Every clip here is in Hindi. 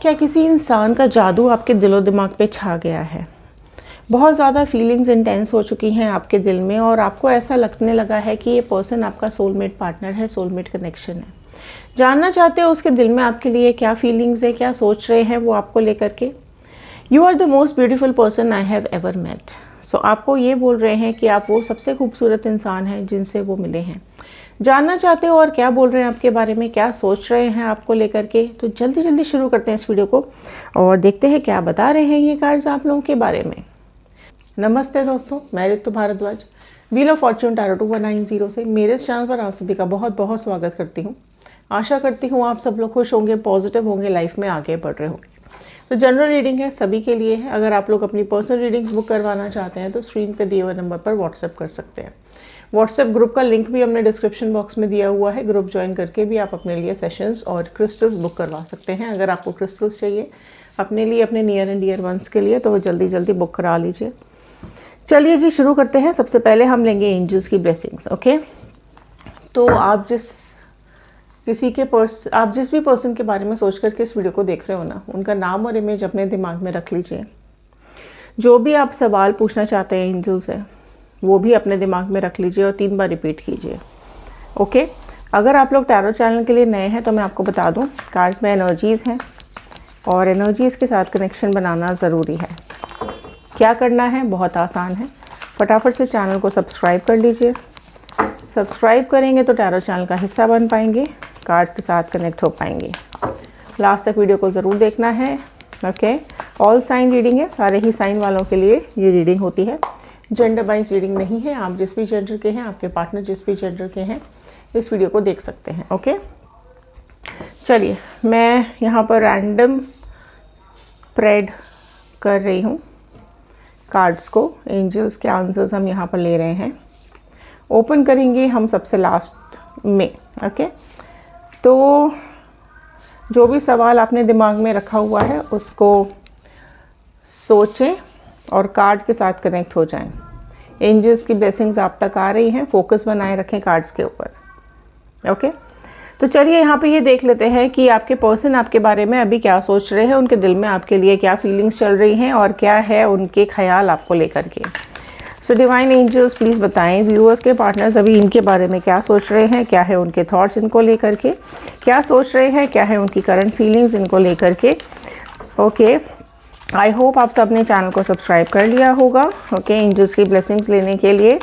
क्या किसी इंसान का जादू आपके दिलो दिमाग पे छा गया है? बहुत ज़्यादा फीलिंग्स इंटेंस हो चुकी हैं आपके दिल में और आपको ऐसा लगने लगा है कि ये पर्सन आपका सोलमेट पार्टनर है, सोलमेट कनेक्शन है। जानना चाहते हो उसके दिल में आपके लिए क्या फीलिंग्स है, क्या सोच रहे हैं वो आपको लेकर के। You are the most beautiful person I have ever met. So आपको ये बोल रहे हैं कि आप वो सबसे खूबसूरत इंसान हैं जिनसे वो मिले हैं। जानना चाहते हो और क्या बोल रहे हैं आपके बारे में, क्या सोच रहे हैं आपको लेकर के। तो जल्दी जल्दी शुरू करते हैं इस वीडियो को और देखते हैं क्या बता रहे हैं ये कार्ड्स आप लोगों के बारे में। नमस्ते दोस्तों, मैं Ritu Bhardwaj, wheel of fortune tarot 2190 से मेरे इस चैनल पर आप सभी का बहुत बहुत स्वागत करती हूँ। आशा करती हूँ आप सब लोग खुश होंगे, पॉजिटिव होंगे, लाइफ में आगे बढ़ रहे होंगे। तो जनरल रीडिंग है, सभी के लिए है। अगर आप लोग अपनी पर्सनल रीडिंग्स बुक करवाना चाहते हैं तो स्क्रीन पे दिए हुए नंबर पर व्हाट्सएप कर सकते हैं। व्हाट्सएप ग्रुप का लिंक भी हमने डिस्क्रिप्शन बॉक्स में दिया हुआ है। ग्रुप ज्वाइन करके भी आप अपने लिए सेशंस और क्रिस्टल्स बुक करवा सकते हैं। अगर आपको क्रिस्टल्स चाहिए अपने लिए, अपने नियर एंड डियर वंस के लिए, तो जल्दी जल्दी बुक करा लीजिए। चलिए जी, शुरू करते हैं। सबसे पहले हम लेंगे एंजल्स की ब्लेसिंग्स। ओके, तो आप जिस भी पर्सन के बारे में सोच करके इस वीडियो को देख रहे हो ना, उनका नाम और इमेज अपने दिमाग में रख लीजिए। जो भी आप सवाल पूछना चाहते हैं एंजल से, वो भी अपने दिमाग में रख लीजिए और 3 बार रिपीट कीजिए। ओके, अगर आप लोग टैरो चैनल के लिए नए हैं तो मैं आपको बता दूं, कार्ड्स में एनर्जीज़ हैं और एनर्जीज़ के साथ कनेक्शन बनाना ज़रूरी है। क्या करना है, बहुत आसान है। फटाफट से चैनल को सब्सक्राइब कर लीजिए। सब्सक्राइब करेंगे तो टैरो चैनल का हिस्सा बन पाएंगे, कार्ड्स के साथ कनेक्ट हो पाएंगे। लास्ट तक वीडियो को ज़रूर देखना है। ओके, ऑल साइन रीडिंग है, सारे ही साइन वालों के लिए ये रीडिंग होती है। जेंडर वाइज रीडिंग नहीं है। आप जिस भी जेंडर के हैं, आपके पार्टनर जिस भी जेंडर के हैं, इस वीडियो को देख सकते हैं। ओके, चलिए मैं यहाँ पर रैंडम स्प्रेड कर रही हूँ कार्ड्स को। एंजल्स के आंसर्स हम यहाँ पर ले रहे हैं। ओपन करेंगे हम सबसे लास्ट में। ओके, तो जो भी सवाल आपने दिमाग में रखा हुआ है उसको सोचें और कार्ड के साथ कनेक्ट हो जाएं। एंजल्स की ब्लेसिंग्स आप तक आ रही हैं, फोकस बनाए रखें कार्ड्स के ऊपर। ओके, तो चलिए यहाँ पे ये देख लेते हैं कि आपके पर्सन आपके बारे में अभी क्या सोच रहे हैं, उनके दिल में आपके लिए क्या फीलिंग्स चल रही हैं और क्या है उनके ख्याल आपको लेकर के। सो डिवाइन एंजल्स प्लीज़ बताएं व्यूअर्स के पार्टनर्स अभी इनके बारे में क्या सोच रहे हैं, क्या है उनके थॉट्स इनको लेकर के, क्या सोच रहे हैं, क्या है उनकी करंट फीलिंग्स इनको लेकर के। ओके, आई होप आप सब ने चैनल को सब्सक्राइब कर लिया होगा। ओके, एंजल्स की ब्लेसिंग्स लेने के लिए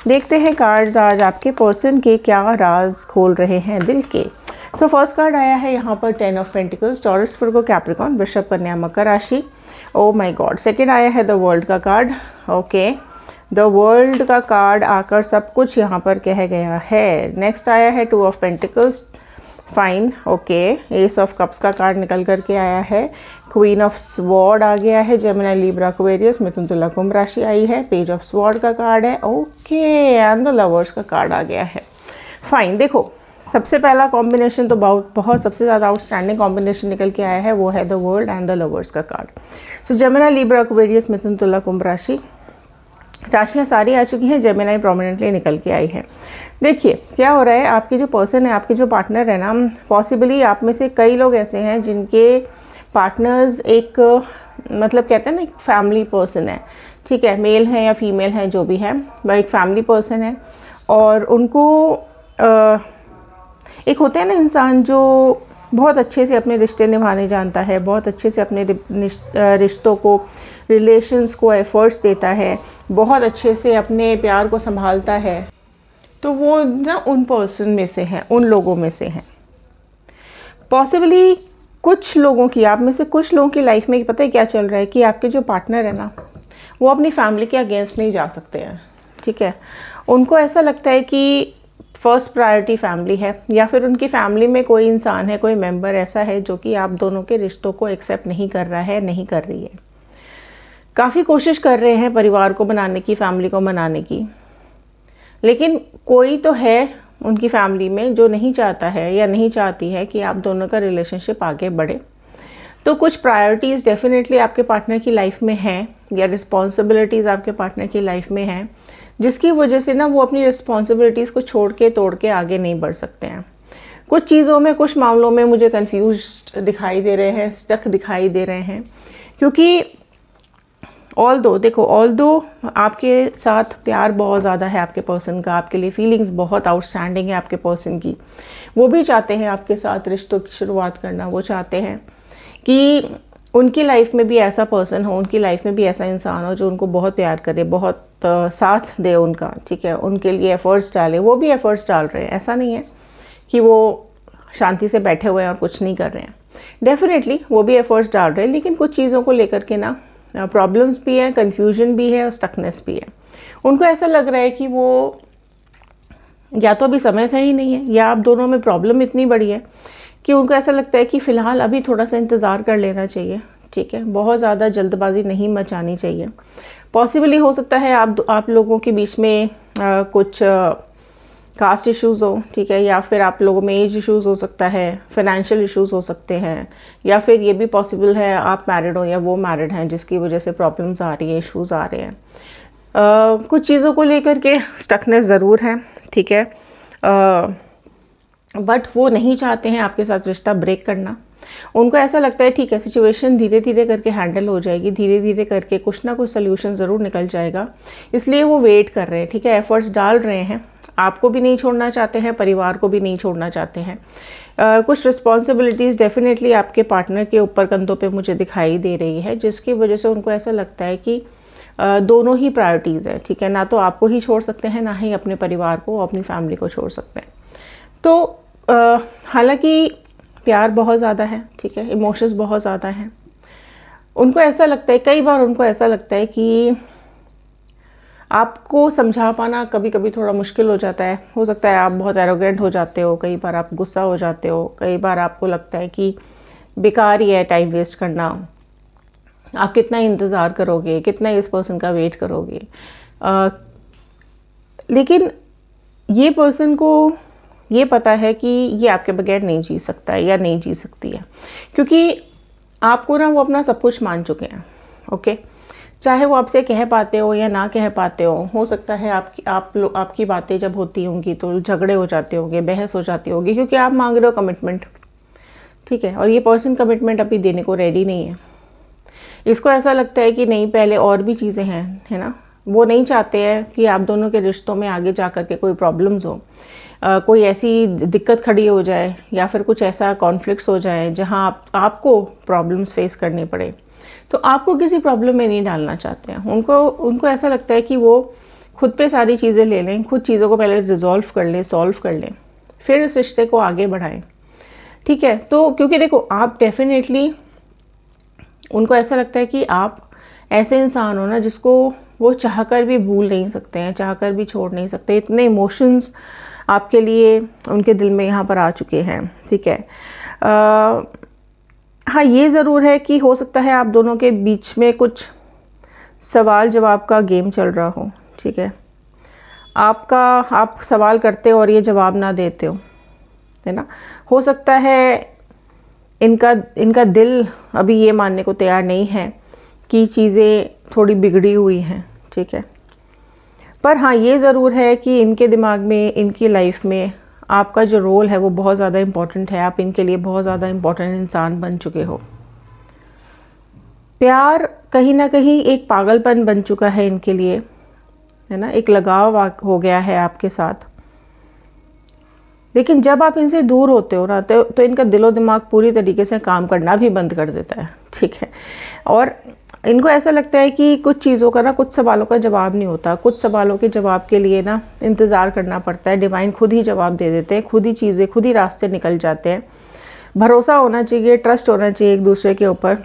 देखते हैं कार्ड्स आज आपके पर्सन के क्या राज खोल रहे हैं दिल के। सो फर्स्ट कार्ड आया है यहाँ पर 10 of pentacles, taurus, Virgo, Capricorn, वृषभ, कन्या, मकर राशि। Oh my God. सेकंड आया है द वर्ल्ड का कार्ड। ओके, द वर्ल्ड का कार्ड आकर सब कुछ यहाँ पर कह गया है। नेक्स्ट आया है 2 of pentacles, fine. Okay, S of cups का कार्ड निकल करके आया है। क्वीन ऑफ स्वॉर्ड आ गया है। जेमिनी, लिब्रा, एक्वेरियस, मिथुन, तुला, कुंभ राशि आई है। पेज ऑफ स्वॉर्ड का कार्ड है। ओके, एंड द लवर्स का कार्ड आ गया है। फाइन, देखो सबसे पहला कॉम्बिनेशन तो बहुत सबसे ज़्यादा आउटस्टैंडिंग कॉम्बिनेशन निकल के आया है, वो है the world and the lovers का कार्ड। सो जेमिनी, लिब्रा, एक्वेरियस, मिथुन, तुला, कुंभ राशि, राशियाँ सारी आ चुकी हैं। जेमिनी प्रोमिनेंटली निकल के आई है। देखिए क्या हो रहा है, आपके जो पर्सन है, आपके जो पार्टनर है ना, पॉसिबली आप में से कई लोग ऐसे हैं जिनके पार्टनर्स एक मतलब कहते हैं ना, एक फैमिली पर्सन है। ठीक है, मेल है या फीमेल है, जो भी है, वह एक फैमिली पर्सन है और उनको एक होता है ना इंसान जो बहुत अच्छे से अपने रिश्ते निभाने जानता है, बहुत अच्छे से अपने रिश्तों को, रिलेशंस को एफर्ट्स देता है, बहुत अच्छे से अपने प्यार को संभालता है। तो वो ना उन पर्सन में से हैं, उन लोगों में से हैं। पॉसिबली कुछ लोगों की, आप में से कुछ लोगों की लाइफ में पता है क्या चल रहा है कि आपके जो पार्टनर है ना, वो अपनी फैमिली के अगेंस्ट नहीं जा सकते हैं। ठीक है, उनको ऐसा लगता है कि फर्स्ट प्रायोरिटी फैमिली है, या फिर उनकी फैमिली में कोई इंसान है, कोई मेंबर ऐसा है जो कि आप दोनों के रिश्तों को एक्सेप्ट नहीं कर रहा है, नहीं कर रही है। काफ़ी कोशिश कर रहे हैं परिवार को बनाने की, फैमिली को बनाने की, लेकिन कोई तो है उनकी फैमिली में जो नहीं चाहता है या नहीं चाहती है कि आप दोनों का रिलेशनशिप आगे बढ़े। तो कुछ प्रायोरिटीज़ डेफिनेटली आपके पार्टनर की लाइफ में हैं, या रिस्पॉन्सिबिलिटीज़ आपके पार्टनर की लाइफ में हैं, जिसकी वजह से ना वो अपनी रिस्पॉन्सिबिलिटीज़ को छोड़ के तोड़ के आगे नहीं बढ़ सकते हैं। कुछ चीज़ों में, कुछ मामलों में मुझे कंफ्यूज्ड दिखाई दे रहे हैं, स्टक दिखाई दे रहे हैं, क्योंकि ऑल्दो आपके साथ प्यार बहुत ज़्यादा है आपके पर्सन का, आपके लिए फीलिंग्स बहुत आउटस्टैंडिंग है आपके पर्सन की, वो भी चाहते हैं आपके साथ रिश्तों की शुरुआत करना, वो चाहते हैं कि उनकी लाइफ में भी ऐसा पर्सन हो, उनकी लाइफ में भी ऐसा इंसान हो जो उनको बहुत प्यार करे, बहुत साथ दे उनका, ठीक है, उनके लिए एफ़र्ट्स डाले, वो भी एफ़र्ट्स डाल रहे हैं। ऐसा नहीं है कि वो शांति से बैठे हुए हैं और कुछ नहीं कर रहे हैं, डेफिनेटली वो भी एफ़र्ट्स डाल रहे हैं, लेकिन कुछ चीज़ों को लेकर के ना प्रॉब्लम्स भी है, कन्फ्यूजन भी है और स्टकनेस भी है। उनको ऐसा लग रहा है कि वो या तो अभी समय सही नहीं है, या आप दोनों में प्रॉब्लम इतनी बड़ी है कि उनको ऐसा लगता है कि फ़िलहाल अभी थोड़ा सा इंतज़ार कर लेना चाहिए, ठीक है, बहुत ज़्यादा जल्दबाजी नहीं मचानी चाहिए। पॉसिबली हो सकता है आप लोगों के बीच में कुछ कास्ट इश्यूज़ हो, ठीक है, या फिर आप लोगों में एज इश्यूज़ हो सकता है, फाइनेंशियल इश्यूज़ हो सकते हैं, या फिर ये भी पॉसिबल है आप मैरिड हो या वो मैरिड हैं जिसकी वजह से प्रॉब्लम्स आ रही हैं, इश्यूज़ आ रहे हैं। कुछ चीज़ों को लेकर के स्टकनेस ज़रूर है, ठीक है, बट वो नहीं चाहते हैं आपके साथ रिश्ता ब्रेक करना। उनको ऐसा लगता है ठीक है, सिचुएशन धीरे धीरे करके हैंडल हो जाएगी, धीरे धीरे करके कुछ ना कुछ सोल्यूशन ज़रूर निकल जाएगा, इसलिए वो वेट कर रहे हैं, ठीक है, एफ़र्ट्स डाल रहे हैं, आपको भी नहीं छोड़ना चाहते हैं, परिवार को भी नहीं छोड़ना चाहते हैं। कुछ रिस्पॉन्सिबिलिटीज़ डेफिनेटली आपके पार्टनर के ऊपर कंधों पे मुझे दिखाई दे रही है, जिसकी वजह से उनको ऐसा लगता है कि दोनों ही प्रायोरिटीज़ है, ठीक है, ना तो आपको ही छोड़ सकते हैं, ना ही अपने परिवार को, अपनी फैमिली को छोड़ सकते हैं। तो हालांकि प्यार बहुत ज़्यादा है, ठीक है, इमोशंस बहुत ज़्यादा हैं, उनको ऐसा लगता है, कई बार उनको ऐसा लगता है कि आपको समझा पाना कभी कभी थोड़ा मुश्किल हो जाता है। हो सकता है आप बहुत एरोगेंट हो जाते हो, कई बार आप गुस्सा हो जाते हो, कई बार आपको लगता है कि बेकार ही है टाइम वेस्ट करना, आप कितना इंतज़ार करोगे, कितना इस पर्सन का वेट करोगे। लेकिन ये पर्सन को ये पता है कि ये आपके बगैर नहीं जी सकता है या नहीं जी सकती है, क्योंकि आपको ना वो अपना सब कुछ मान चुके हैं, ओके। चाहे वो आपसे कह पाते हो या ना कह पाते हो सकता है आपकी बातें जब होती होंगी तो झगड़े हो जाते होंगे, बहस हो जाती होगी, क्योंकि आप मांग रहे हो कमिटमेंट, ठीक है, और ये पर्सन कमिटमेंट अभी देने को रेडी नहीं है। इसको ऐसा लगता है कि नहीं, पहले और भी चीज़ें हैं, है ना, वो नहीं चाहते हैं कि आप दोनों के रिश्तों में आगे जा कर के कोई प्रॉब्लम्स हो, कोई ऐसी दिक्कत खड़ी हो जाए या फिर कुछ ऐसा कॉन्फ्लिक्ट्स हो जाए जहां आपको प्रॉब्लम्स फेस करनी पड़े, तो आपको किसी प्रॉब्लम में नहीं डालना चाहते हैं। उनको ऐसा लगता है कि वो खुद पे सारी चीज़ें ले लें, खुद चीज़ों को पहले रिजॉल्व कर लें, सॉल्व कर लें, फिर इस रिश्ते को आगे बढ़ाएं, ठीक है। तो क्योंकि देखो, आप डेफिनेटली, उनको ऐसा लगता है कि आप ऐसे इंसान हो ना जिसको वो चाहकर भी भूल नहीं सकते हैं, चाहकर भी छोड़ नहीं सकते, इतने इमोशंस आपके लिए उनके दिल में यहाँ पर आ चुके हैं, ठीक है। हाँ, ये ज़रूर है कि हो सकता है आप दोनों के बीच में कुछ सवाल जवाब का गेम चल रहा हो, ठीक है, आप सवाल करते हो और ये जवाब ना देते हो, है ना। हो सकता है इनका दिल अभी ये मानने को तैयार नहीं है कि चीज़ें थोड़ी बिगड़ी हुई हैं, ठीक है, पर हाँ, ये ज़रूर है कि इनके दिमाग में, इनकी लाइफ में आपका जो रोल है वो बहुत ज़्यादा इम्पॉर्टेंट है, आप इनके लिए बहुत ज़्यादा इम्पॉर्टेंट इंसान बन चुके हो। प्यार कहीं ना कहीं एक पागलपन बन चुका है इनके लिए, है ना, एक लगाव हो गया है आपके साथ। लेकिन जब आप इनसे दूर होते हो ना, तो इनका दिलो दिमाग पूरी तरीके से काम करना भी बंद कर देता है, ठीक है, और इनको ऐसा लगता है कि कुछ चीज़ों का ना, कुछ सवालों का जवाब नहीं होता, कुछ सवालों के जवाब के लिए ना इंतज़ार करना पड़ता है, डिवाइन खुद ही जवाब दे देते हैं, खुद ही चीज़ें, खुद ही रास्ते निकल जाते हैं। भरोसा होना चाहिए, ट्रस्ट होना चाहिए एक दूसरे के ऊपर,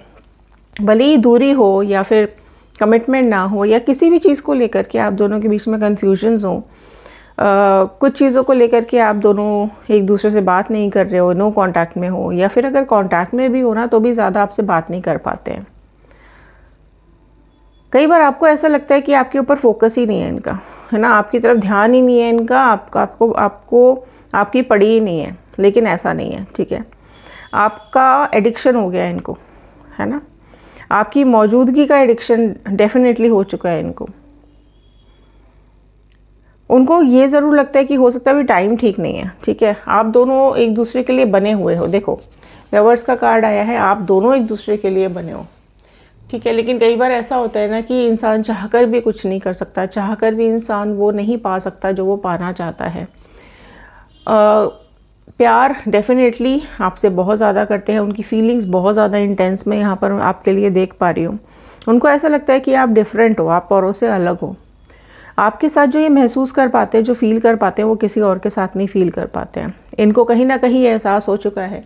भले ही दूरी हो या फिर कमिटमेंट ना हो या किसी भी चीज़ को लेकर के आप दोनों के बीच में कन्फ्यूजन्स हो, कुछ चीज़ों को लेकर के आप दोनों एक दूसरे से बात नहीं कर रहे हो, नो कांटेक्ट में हो, या फिर अगर कांटेक्ट में भी हो ना तो भी ज़्यादा आपसे बात नहीं कर पाते हैं। कई बार आपको ऐसा लगता है कि आपके ऊपर फोकस ही नहीं है इनका, है ना, आपकी तरफ ध्यान ही नहीं है इनका, आपको आपकी पड़ी ही नहीं है, लेकिन ऐसा नहीं है, ठीक है, आपका एडिक्शन हो गया है इनको, है ना, आपकी मौजूदगी का एडिक्शन डेफिनेटली हो चुका है इनको। उनको ये ज़रूर लगता है कि हो सकता है अभी टाइम ठीक नहीं है, ठीक है। आप दोनों एक दूसरे के लिए बने हुए हो, देखो लवर्स का कार्ड आया है, आप दोनों एक दूसरे के लिए बने हो, ठीक है। लेकिन कई बार ऐसा होता है ना कि इंसान चाहकर भी कुछ नहीं कर सकता, चाहकर भी इंसान वो नहीं पा सकता जो वो पाना चाहता है। प्यार डेफिनेटली आपसे बहुत ज़्यादा करते हैं, उनकी फीलिंग्स बहुत ज़्यादा इंटेंस मैं यहाँ पर आपके लिए देख पा रही हूँ। उनको ऐसा लगता है कि आप डिफरेंट हो, आप औरों से अलग हो। आपके साथ जो ये महसूस कर पाते हैं, जो फील कर पाते हैं, वो किसी और के साथ नहीं फील कर पाते हैं। इनको कहीं ना कहीं एहसास हो चुका है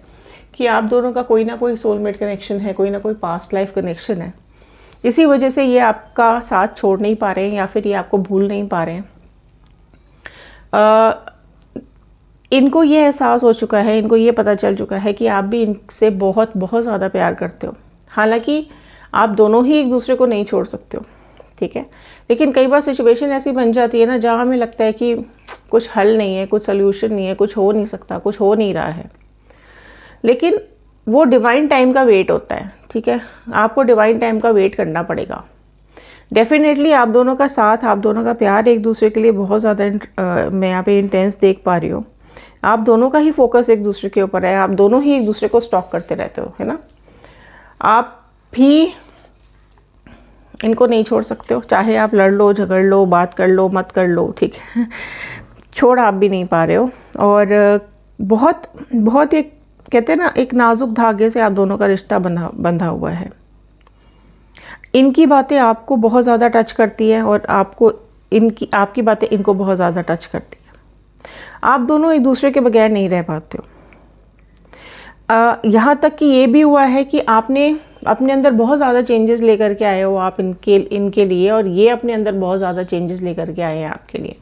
कि आप दोनों का कोई ना कोई सोलमेट कनेक्शन है, कोई ना कोई पास्ट लाइफ कनेक्शन है। इसी वजह से ये आपका साथ छोड़ नहीं पा रहे हैं या फिर ये आपको भूल नहीं पा रहे हैं। इनको ये एहसास हो चुका है, इनको ये पता चल चुका है कि आप भी इनसे बहुत बहुत ज़्यादा प्यार करते हो। हालांकि आप दोनों ही एक दूसरे को नहीं छोड़ सकते हो, ठीक है। लेकिन कई बार सिचुएशन ऐसी बन जाती है ना जहाँ हमें लगता है कि कुछ हल नहीं है, कुछ सल्यूशन नहीं है, कुछ हो नहीं सकता, कुछ हो नहीं रहा है। लेकिन वो डिवाइन टाइम का वेट होता है, ठीक है। आपको डिवाइन टाइम का वेट करना पड़ेगा। डेफिनेटली आप दोनों का साथ, आप दोनों का प्यार एक दूसरे के लिए बहुत ज़्यादा मैं यहाँ पे इंटेंस देख पा रही हूँ। आप दोनों का ही फोकस एक दूसरे के ऊपर है, आप दोनों ही एक दूसरे को स्टॉक करते रहते हो, है ना। आप भी इनको नहीं छोड़ सकते हो, चाहे आप लड़ लो, झगड़ लो, बात कर लो, मत कर लो, ठीक है। छोड़ आप भी नहीं पा रहे हो। और बहुत बहुत एक कहते हैं ना, एक नाजुक धागे से आप दोनों का रिश्ता बंधा हुआ है। इनकी बातें आपको बहुत ज़्यादा टच करती है और आपकी बातें इनको बहुत ज़्यादा टच करती है। आप दोनों एक दूसरे के बगैर नहीं रह पाते हो। यहाँ तक कि ये भी हुआ है कि आपने अपने अंदर बहुत ज़्यादा चेंजेस लेकर के आए हो आप इनके लिए, और ये अपने अंदर बहुत ज़्यादा चेंजेस लेकर के आए हैं आपके लिए।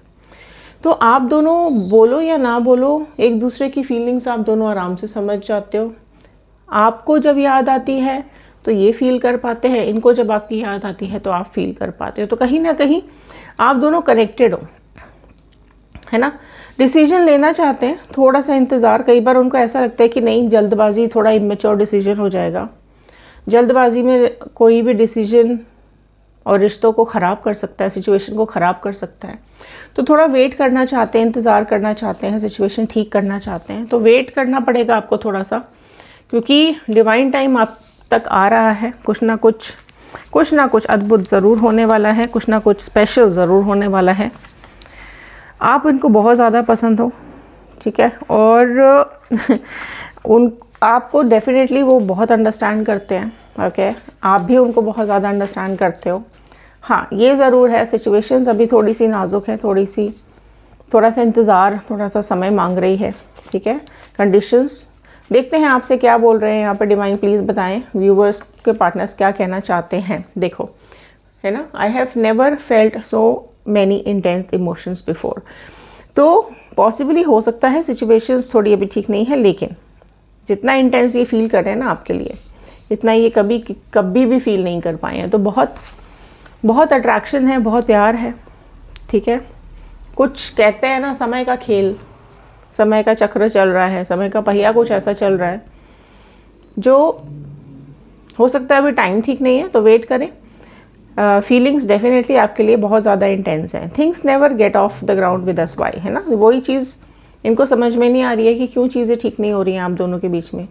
तो आप दोनों बोलो या ना बोलो, एक दूसरे की फीलिंग्स आप दोनों आराम से समझ जाते हो। आपको जब याद आती है तो ये फील कर पाते हैं, इनको जब आपकी याद आती है तो आप फील कर पाते हो। तो कहीं ना कहीं आप दोनों कनेक्टेड हो, है ना। डिसीजन लेना चाहते हैं, थोड़ा सा इंतज़ार। कई बार उनको ऐसा लगता है कि नहीं, जल्दबाजी थोड़ा इमेच्योर डिसीजन हो जाएगा, जल्दबाजी में कोई भी डिसीजन और रिश्तों को ख़राब कर सकता है, सिचुएशन को ख़राब कर सकता है। तो थोड़ा वेट करना चाहते हैं, इंतज़ार करना चाहते हैं, सिचुएशन ठीक करना चाहते हैं। तो वेट करना पड़ेगा आपको थोड़ा सा, क्योंकि डिवाइन टाइम आप तक आ रहा है। कुछ ना कुछ अद्भुत ज़रूर होने वाला है, कुछ ना कुछ स्पेशल ज़रूर होने वाला है। आप इनको बहुत ज़्यादा पसंद हो, ठीक है। और आपको डेफिनेटली वो बहुत अंडरस्टैंड करते हैं, ओके। आप भी उनको बहुत ज़्यादा अंडरस्टैंड करते हो। हाँ, ये ज़रूर है, सिचुएशंस अभी थोड़ी सी नाजुक है, थोड़ा सा इंतज़ार, थोड़ा सा समय मांग रही है, ठीक है। कंडीशंस देखते हैं आपसे क्या बोल रहे हैं यहाँ पर डिवाइन। प्लीज़ बताएं व्यूवर्स के पार्टनर्स क्या कहना चाहते हैं। देखो, है ना, I have never felt so many intense emotions before. तो पॉसिबली हो सकता है सिचुएशंस थोड़ी अभी ठीक नहीं है, लेकिन जितना इंटेंस ये फील कर रहे हैं ना आपके लिए, इतना ये कभी भी फील नहीं कर पाए हैं। तो बहुत अट्रैक्शन है, बहुत प्यार है, ठीक है। कुछ कहते हैं ना, समय का खेल, समय का चक्र चल रहा है, समय का पहिया कुछ ऐसा चल रहा है जो हो सकता है अभी टाइम ठीक नहीं है, तो वेट करें। फीलिंग्स डेफिनेटली आपके लिए बहुत ज़्यादा इंटेंस हैं। Things never get off the ground with us, why, है ना। वही चीज़ इनको समझ में नहीं आ रही है कि क्यों चीज़ें ठीक नहीं हो रही हैं आप दोनों के बीच में,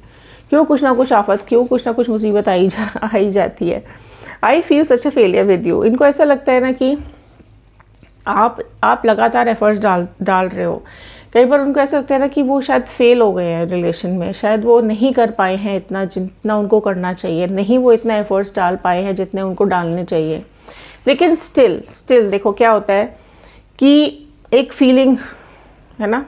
क्यों कुछ ना कुछ आफत, क्यों कुछ ना कुछ मुसीबत आई जाती है। I feel such a failure with you. इनको ऐसा लगता है ना कि आप लगातार एफर्ट्स डाल रहे हो। कई बार उनको ऐसा लगता है ना कि वो शायद फेल हो गए हैं रिलेशन में, शायद वो नहीं कर पाए हैं इतना जितना उनको करना चाहिए, नहीं वो इतना एफर्ट्स डाल पाए हैं जितने उनको डालने चाहिए। लेकिन स्टिल देखो क्या होता है कि एक फीलिंग, है ना।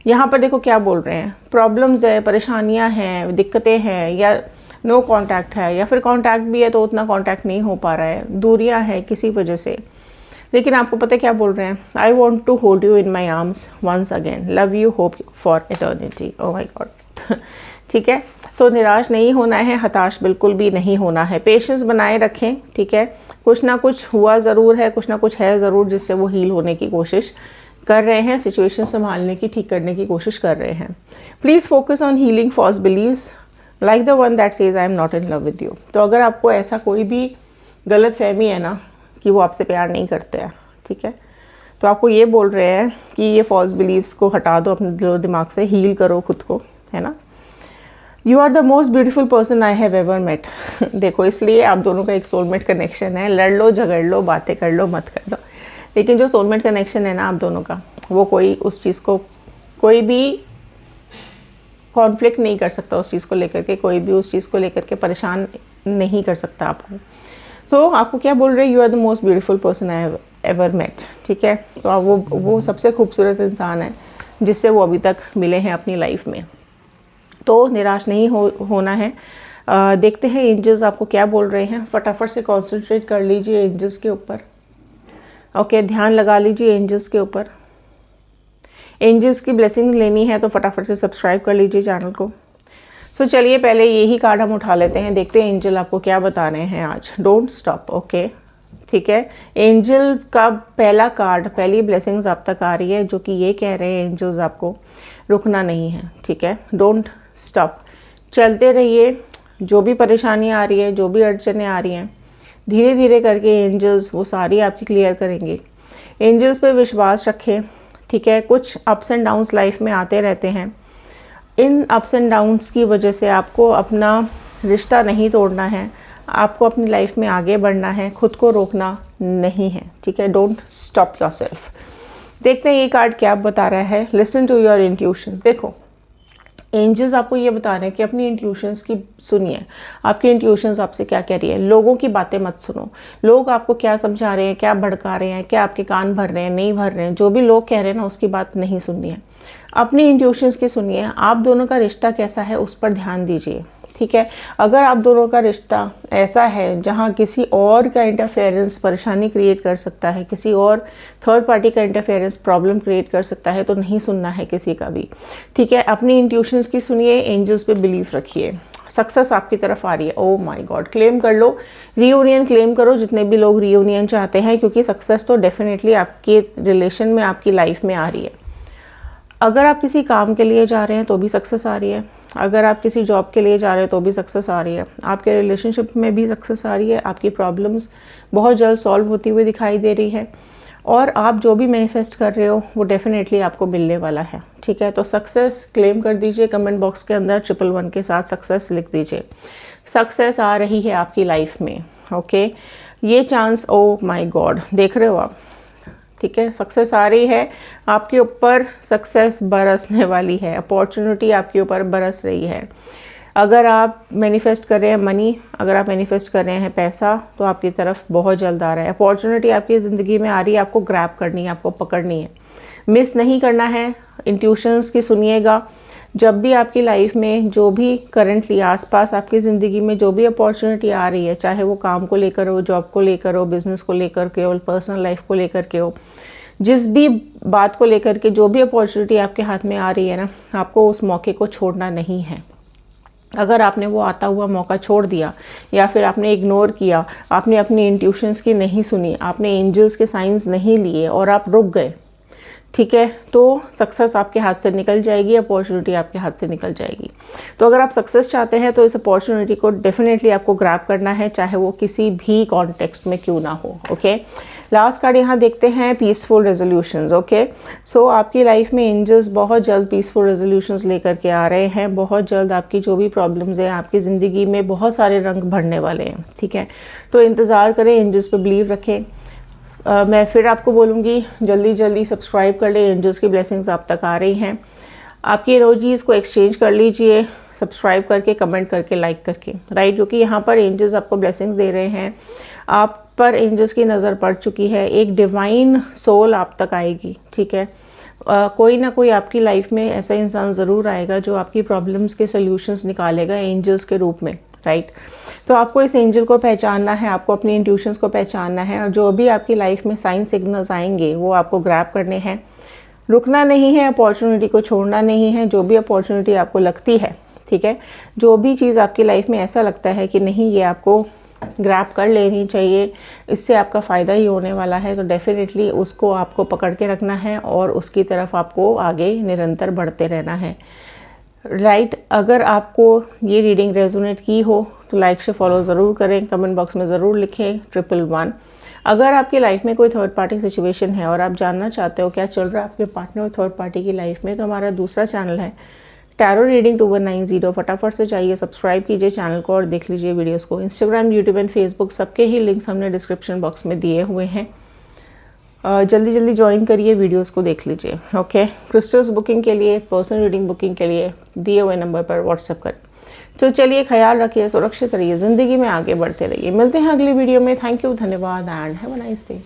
यहाँ पर देखो क्या बोल रहे हैं, प्रॉब्लम्स है, परेशानियाँ हैं, दिक्कतें हैं, या नो कांटेक्ट है, या फिर कांटेक्ट भी है तो उतना कांटेक्ट नहीं हो पा रहा है, दूरियाँ हैं किसी वजह से। लेकिन आपको पता है क्या बोल रहे हैं, I want to hold you in my arms once again, love you, hope for eternity. Oh my God, ठीक है। तो निराश नहीं होना है, हताश बिल्कुल भी नहीं होना है, पेशेंस बनाए रखें, ठीक है। कुछ ना कुछ हुआ ज़रूर है, कुछ ना कुछ है ज़रूर जिससे वो हील होने की कोशिश कर रहे हैं, सिचुएशन संभालने की, ठीक करने की कोशिश कर रहे हैं। Please focus on healing false beliefs like the one that says I am not in love with you. तो अगर आपको ऐसा कोई भी गलत फहमी है ना कि वो आपसे प्यार नहीं करते हैं, ठीक है, तो आपको ये बोल रहे हैं कि ये फॉल्स बिलीव्स को हटा दो अपने दिलो दिमाग से, हील करो खुद को, है ना। You are the most beautiful person I have ever met. देखो, इसलिए आप दोनों का एक सोलमेट कनेक्शन है। लड़ लो, झगड़ लो, बातें कर लो, मत कर लो, लेकिन जो सोलमेट कनेक्शन है ना आप दोनों का, वो कोई उस चीज़ को, कोई भी कॉन्फ्लिक्ट नहीं कर सकता उस चीज़ को लेकर के, कोई भी उस चीज़ को लेकर के परेशान नहीं कर सकता आपको। सो आपको क्या बोल रहे हैं, you are the most beautiful person I have ever met, ठीक है। तो आप वो सबसे खूबसूरत इंसान है जिससे वो अभी तक मिले हैं अपनी लाइफ में। तो निराश नहीं होना है। देखते हैं एंजल्स आपको क्या बोल रहे हैं। फटाफट से कॉन्सेंट्रेट कर लीजिए एंजल्स के ऊपर। ओके, ध्यान लगा लीजिए एंजल्स के ऊपर। एंजल्स की ब्लेसिंग लेनी है तो फटाफट से सब्सक्राइब कर लीजिए चैनल को। सो चलिए पहले यही कार्ड हम उठा लेते हैं, देखते हैं एंजल आपको क्या बता रहे हैं आज। डोंट स्टॉप, ओके, ठीक है। एंजल का पहला कार्ड, पहली ब्लेसिंग्स आप तक आ रही है जो कि ये कह रहे हैं एंजल्स आपको रुकना नहीं है, ठीक है। डोंट स्टॉप, चलते रहिए। जो भी परेशानियाँ आ रही है, जो भी अड़चनें आ रही हैं, धीरे धीरे करके एंजल्स वो सारी आपकी क्लियर करेंगे। एंजल्स पे विश्वास रखें, ठीक है। कुछ अप्स एंड डाउन्स लाइफ में आते रहते हैं। इन अप्स एंड डाउन्स की वजह से आपको अपना रिश्ता नहीं तोड़ना है, आपको अपनी लाइफ में आगे बढ़ना है, खुद को रोकना नहीं है, ठीक है। Don't stop yourself. देखते हैं ये कार्ड क्या बता रहा है। Listen to your intuitions. देखो, एंजल्स आपको ये बता रहे हैं कि अपनी इंट्यूशंस की सुनिए। आपकी इंट्यूशंस आपसे क्या कह रही है। लोगों की बातें मत सुनो। लोग आपको क्या समझा रहे हैं, क्या भड़का रहे हैं, क्या आपके कान भर रहे हैं, नहीं भर रहे हैं, जो भी लोग कह रहे हैं ना उसकी बात नहीं सुननी है। अपनी इंट्यूशंस की सुनिए। आप दोनों का रिश्ता कैसा है उस पर ध्यान दीजिए, ठीक है। अगर आप दोनों का रिश्ता ऐसा है जहाँ किसी और का इंटरफेरेंस परेशानी क्रिएट कर सकता है, किसी और थर्ड पार्टी का इंटरफेरेंस प्रॉब्लम क्रिएट कर सकता है, तो नहीं सुनना है किसी का भी, ठीक है। अपनी इंट्यूशंस की सुनिए, एंजल्स पे बिलीव रखिए। सक्सेस आपकी तरफ आ रही है। ओह माय गॉड, क्लेम कर लो, रीयूनियन क्लेम करो जितने भी लोग रीयूनियन चाहते हैं, क्योंकि सक्सेस तो डेफिनेटली आपके रिलेशन में, आपकी लाइफ में आ रही है। अगर आप किसी काम के लिए जा रहे हैं तो भी सक्सेस आ रही है। अगर आप किसी जॉब के लिए जा रहे हैं तो भी सक्सेस आ रही है। आपके रिलेशनशिप में भी सक्सेस आ रही है। आपकी प्रॉब्लम्स बहुत जल्द सॉल्व होती हुई दिखाई दे रही है। और आप जो भी मैनिफेस्ट कर रहे हो वो डेफिनेटली आपको मिलने वाला है, ठीक है। तो सक्सेस क्लेम कर दीजिए। कमेंट बॉक्स के अंदर 111 के साथ सक्सेस लिख दीजिए। सक्सेस आ रही है आपकी लाइफ में, ओके। ये चांस, ओह माय गॉड, देख रहे हो आप, ठीक है। सक्सेस आ रही है आपके ऊपर, सक्सेस बरसने वाली है, अपॉर्चुनिटी आपके ऊपर बरस रही है। अगर आप मैनिफेस्ट कर रहे हैं मनी, अगर आप मैनिफेस्ट कर रहे हैं पैसा, तो आपकी तरफ बहुत जल्द आ रहा है। अपॉर्चुनिटी आपकी ज़िंदगी में आ रही है, आपको ग्रैब करनी है, आपको पकड़नी है, मिस नहीं करना है। इंट्यूशंस की सुनिएगा। जब भी आपकी लाइफ में जो भी करंटली आसपास आपकी ज़िंदगी में जो भी अपॉर्चुनिटी आ रही है, चाहे वो काम को लेकर हो, जॉब को लेकर हो, बिज़नेस को लेकर के हो, पर्सनल लाइफ को लेकर के हो, जिस भी बात को लेकर के जो भी अपॉर्चुनिटी आपके हाथ में आ रही है ना, आपको उस मौके को छोड़ना नहीं है। अगर आपने वो आता हुआ मौका छोड़ दिया या फिर आपने इग्नोर किया, आपने अपनी इंट्यूशंस की नहीं सुनी, आपने एंजल्स के साइंस नहीं लिए और आप रुक गए, ठीक है, तो सक्सेस आपके हाथ से निकल जाएगी, अपॉर्चुनिटी आपके हाथ से निकल जाएगी। तो अगर आप सक्सेस चाहते हैं तो इस अपॉर्चुनिटी को डेफिनेटली आपको ग्रैब करना है, चाहे वो किसी भी कॉन्टेक्स्ट में क्यों ना हो, ओके। लास्ट कार्ड यहाँ देखते हैं, पीसफुल रेजोल्यूशंस, ओके। सो आपकी लाइफ में एंजल्स बहुत जल्द पीसफुल रेजोल्यूशंस लेकर के आ रहे हैं। बहुत जल्द आपकी जो भी प्रॉब्लम्स हैं आपकी ज़िंदगी में बहुत सारे रंग भरने वाले हैं, ठीक है। तो इंतज़ार करें, एंजल्स पे बिलीव रखें। मैं फिर आपको बोलूँगी जल्दी जल्दी सब्सक्राइब कर ले, एंजल्स की ब्लेसिंग्स आप तक आ रही हैं। आपकी एनर्जीज़ को एक्सचेंज कर लीजिए, सब्सक्राइब करके, कमेंट करके, लाइक करके, राइट, क्योंकि यहाँ पर एंजल्स आपको ब्लेसिंग्स दे रहे हैं। आप पर एंजल्स की नज़र पड़ चुकी है, एक डिवाइन सोल आप तक आएगी, ठीक है। कोई ना कोई आपकी लाइफ में ऐसा इंसान ज़रूर आएगा जो आपकी प्रॉब्लम्स के सल्यूशंस निकालेगा एंजल्स के रूप में, राइट। तो आपको इस एंजल को पहचानना है, आपको अपनी इंट्यूशंस को पहचानना है, और जो भी आपकी लाइफ में साइन सिग्नल्स आएंगे वो आपको ग्रैब करने हैं। रुकना नहीं है, अपॉर्चुनिटी को छोड़ना नहीं है। जो भी अपॉर्चुनिटी आपको लगती है, ठीक है, जो भी चीज़ आपकी लाइफ में ऐसा लगता है कि नहीं ये आपको ग्रैब कर लेनी चाहिए, इससे आपका फ़ायदा ही होने वाला है, तो डेफिनेटली उसको आपको पकड़ के रखना है और उसकी तरफ आपको आगे निरंतर बढ़ते रहना है, राइट। अगर आपको ये रीडिंग रेजोनेट की हो तो लाइक से फॉलो ज़रूर करें, कमेंट बॉक्स में ज़रूर लिखें 111। अगर आपकी लाइफ में कोई थर्ड पार्टी सिचुएशन है और आप जानना चाहते हो क्या चल रहा है आपके पार्टनर और थर्ड पार्टी की लाइफ में, तो हमारा दूसरा चैनल है टैरो रीडिंग 2190। फटाफट से जाइए, सब्सक्राइब कीजिए चैनल को और देख लीजिए वीडियोस को। इंस्टाग्राम, यूट्यूब एंड फेसबुक सबके ही लिंक्स हमने डिस्क्रिप्शन बॉक्स में दिए हुए हैं। जल्दी जल्दी ज्वाइन करिए, वीडियोस को देख लीजिए। ओके, क्रिस्टल्स बुकिंग के लिए, पर्सनल रीडिंग बुकिंग के लिए दिए हुए नंबर पर व्हाट्सएप करें। तो चलिए, ख्याल रखिए, सुरक्षित रहिए, ज़िंदगी में आगे बढ़ते रहिए। मिलते हैं अगली वीडियो में। थैंक यू, धन्यवाद and have a nice day.